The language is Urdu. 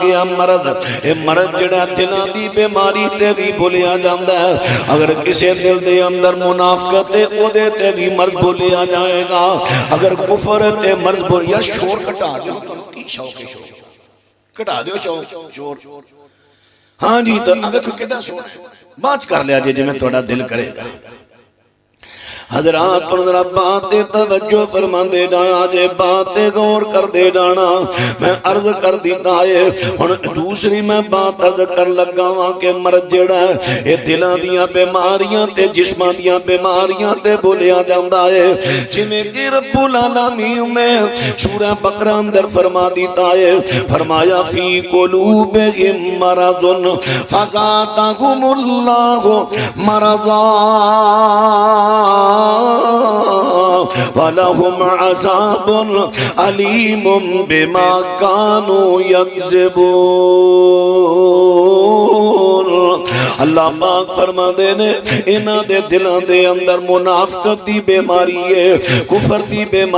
گیا مرض، اے مرض جڑا دلاں دی بیماری تے بھی بھولیا جاندا ہے۔ اگر کسے دل دے اندر منافقت ہے او دے تے بھی مرض بھولیا جائے گا۔ اگر کفر تے مرض بھولیا شور کٹا دیو، کی شوق ہے شور کٹا دیو شور۔ ہاں جی تو دیکھو کیڑا شور بات کر لیا جی میں تھوڑا دل کرے گا۔ حضرات پر ذرا بات توجہ فرما دے جانا جے بات غور کر دے جانا۔ میں عرض کر دیتا ہے ہن دوسری میں بات عرض کر لگا ہاں کہ مرض جڑا ہے اے دلاں دیاں بیماریاں تے جسماں دیاں بیماریاں تے بولیا جاندا ہے۔ جویں کہ رب العالمین نے سورہ بقرہ اندر فرما دیتا ہے، فرمایا فی قلوبہم مرض فزادہم اللہ مرضا وَلَهُمْ عَذَابٌ عَلِيمٌ بِمَا كَانُوا يَكْذِبُونَ۔ اللہ پاک فرما دے نے انہاں دے دلاں دے اندر منافقت دی بیماری ہے، کفر دی بیماری